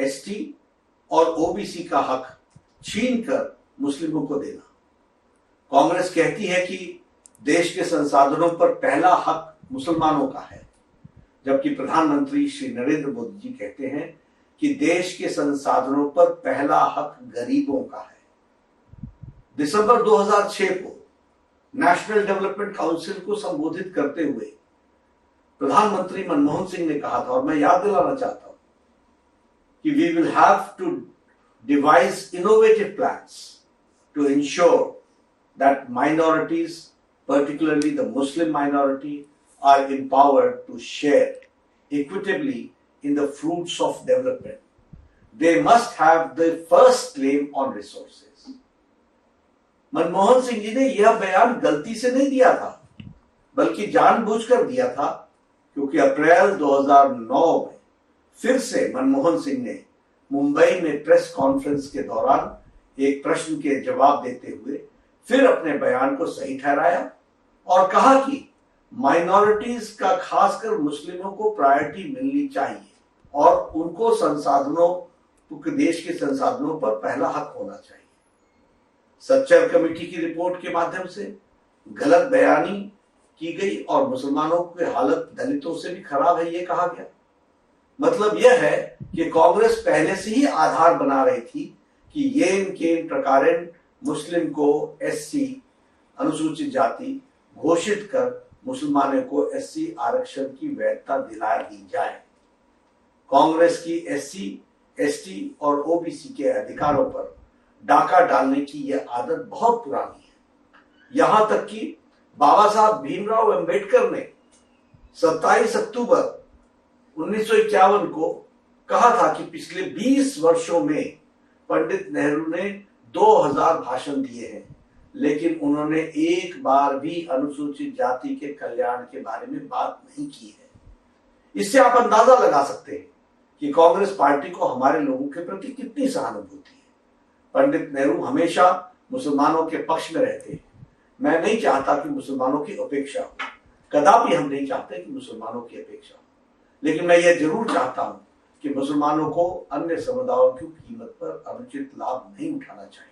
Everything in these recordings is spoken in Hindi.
एसटी और ओबीसी का हक छीनकर मुस्लिमों को देना। कांग्रेस कहती है कि देश के संसाधनों पर पहला हक मुसलमानों का है, जबकि प्रधानमंत्री श्री नरेंद्र मोदी जी कहते हैं कि देश के संसाधनों पर पहला हक गरीबों का है। दिसंबर 2006 को नेशनल डेवलपमेंट काउंसिल को संबोधित करते हुए प्रधानमंत्री मनमोहन सिंह ने कहा था, और मैं याद दिलाना चाहता हूं कि we will have to devise innovative plans to ensure that minorities, particularly the Muslim minority, are empowered to share equitably in the fruits of development. They must have the first claim on resources. Manmohan Singh ji ने यह बयान गलती से नहीं दिया था, बल्कि जानबूझकर दिया था, क्योंकि अप्रैल 2009 में फिर से मनमोहन सिंह ने मुंबई में प्रेस कॉन्फ्रेंस के दौरान एक प्रश्न के जवाब देते हुए फिर अपने बयान को सही ठहराया और कहा कि माइनॉरिटीज का, खासकर मुस्लिमों को प्रायोरिटी मिलनी चाहिए और उनको संसाधनों, देश के संसाधनों पर पहला हक होना चाहिए। सच्चर कमेटी की रिपोर्ट के माध्यम से गलत बयानी की गई और मुसलमानों की हालत दलितों से भी खराब है, यह कहा गया। मतलब यह है कि कांग्रेस पहले से ही आधार बना रही थी कि येन केन प्रकारेण मुस्लिम को एससी, अनुसूचित जाति घोषित कर मुसलमानों को एससी आरक्षण की वैधता दिला दी जाए। कांग्रेस की एससी, एसटी और ओबीसी के अधिकारों पर डाका डालने की यह आदत बहुत पुरानी है। यहां तक कि बाबा साहब भीमराव अंबेडकर ने 27 अक्टूबर 1951 को कहा था कि पिछले 20 वर्षों में पंडित नेहरू ने 2000 भाषण दिए हैं, लेकिन उन्होंने एक बार भी अनुसूचित जाति के कल्याण के बारे में बात नहीं की है। इससे आप अंदाजा लगा सकते हैं कि कांग्रेस पार्टी को हमारे लोगों के प्रति कितनी सहानुभूति है। पंडित नेहरू हमेशा मुसलमानों के पक्ष में रहते हैं। मैं नहीं चाहता कि मुसलमानों की उपेक्षा हो, कदापि हम नहीं चाहते कि मुसलमानों की अपेक्षा हो, लेकिन मैं यह जरूर चाहता हूं कि मुसलमानों को अन्य समुदायों की कीमत पर अनुचित लाभ नहीं उठाना चाहिए।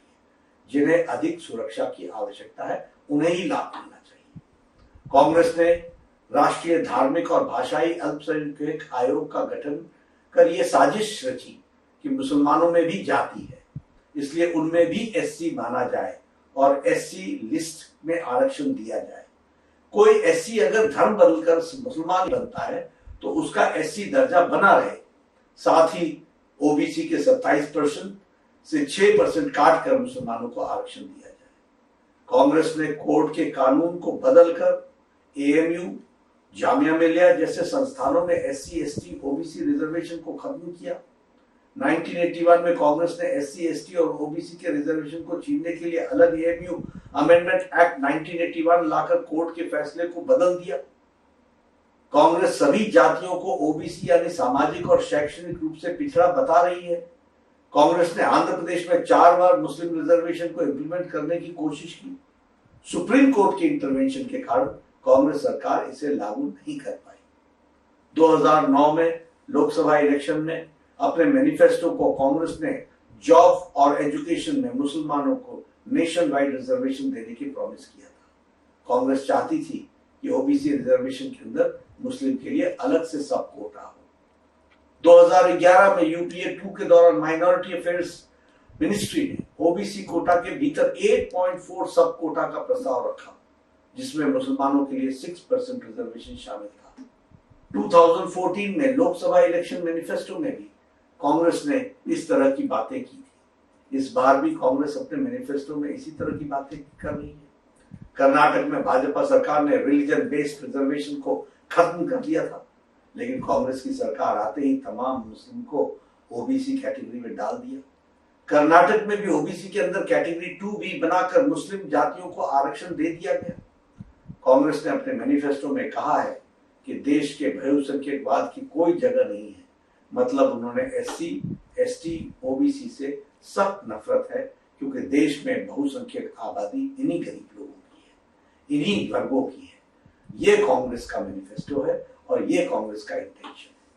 जिन्हें अधिक सुरक्षा की आवश्यकता है उन्हें ही लाभ मिलना चाहिए। कांग्रेस ने राष्ट्रीय धार्मिक और भाषाई अल्पसंख्यक आयोग का गठन कर यह साजिश रची कि मुसलमानों में भी जाति है, इसलिए उनमें भी एससी माना जाए और एससी लिस्ट में आरक्षण दिया जाए। कोई एससी अगर धर्म बदलकर मुसलमान बनता है तो उसका एससी दर्जा बना रहे, साथ ही ओबीसी के 27% से 6% काट कर मुसलमानों को आरक्षण दिया जाए। कांग्रेस ने कोर्ट के कानून को बदलकर एएमयू, जामिया मिलिया जैसे संस्थानों में एससी, एसटी, ओबीसी रिजर्वेशन को खत्म किया। 1981 में कांग्रेस ने एससी, एसटी और ओबीसी के रिजर्वेशन को छीनने के लिए अलग एएमयू अमेंडमेंट एक्ट 1981 लाकर कोर्ट के फैसले को बदल दिया। कांग्रेस सभी जातियों को ओबीसी यानी सामाजिक और शैक्षणिक रूप से पिछड़ा बता रही है। कांग्रेस ने आंध्र प्रदेश में 4 बार मुस्लिम रिजर्वेशन को इंप्लीमेंट करने की कोशिश की। सुप्रीम कोर्ट के इंटरवेंशन के कारण कांग्रेस सरकार इसे लागू नहीं कर पाई। 2009 में लोकसभा इलेक्शन में अपने मैनिफेस्टो को कांग्रेस ने जॉब और एजुकेशन में मुसलमानों को नेशन वाइड रिजर्वेशन देने की प्रॉमिस किया था। कांग्रेस चाहती थी कि ओबीसी रिजर्वेशन के अंदर मुस्लिम के लिए अलग से सब कोटा हो। 2011 में यूपीए 2 के दौरान माइनॉरिटी अफेयर्स मिनिस्ट्री ने ओबीसी कोटा के भीतर 8.4 सब कोटा का प्रस्ताव रखा, जिसमें मुसलमानों के लिए 6% रिजर्वेशन शामिल था। 2014 में लोकसभा इलेक्शन मैनिफेस्टो में भी कांग्रेस ने इस तरह की बातें की थी। इस बार भी कांग्रेस अपने मैनिफेस्टो में इसी तरह की बातें कर रही है। कर्नाटक में भाजपा सरकार ने रिलीजन बेस्ड रिजर्वेशन को खत्म कर दिया था, लेकिन कांग्रेस की सरकार आते ही तमाम मुस्लिम को ओबीसी कैटेगरी में डाल दिया। कर्नाटक में भी ओबीसी के अंदर कैटेगरी 2B बनाकर मुस्लिम जातियों को आरक्षण दे दिया गया। कांग्रेस ने अपने मैनिफेस्टो में कहा है कि देश के बहुसंख्यकवाद की कोई जगह नहीं है। मतलब उन्होंने एससी, एसटी, ओबीसी से सख्त नफरत है, क्योंकि देश में बहुसंख्यक आबादी इन्हीं गरीब लोगों की है, इन्हीं वर्गों की है। ये कांग्रेस का मैनिफेस्टो है और ये कांग्रेस का इंटेंशन।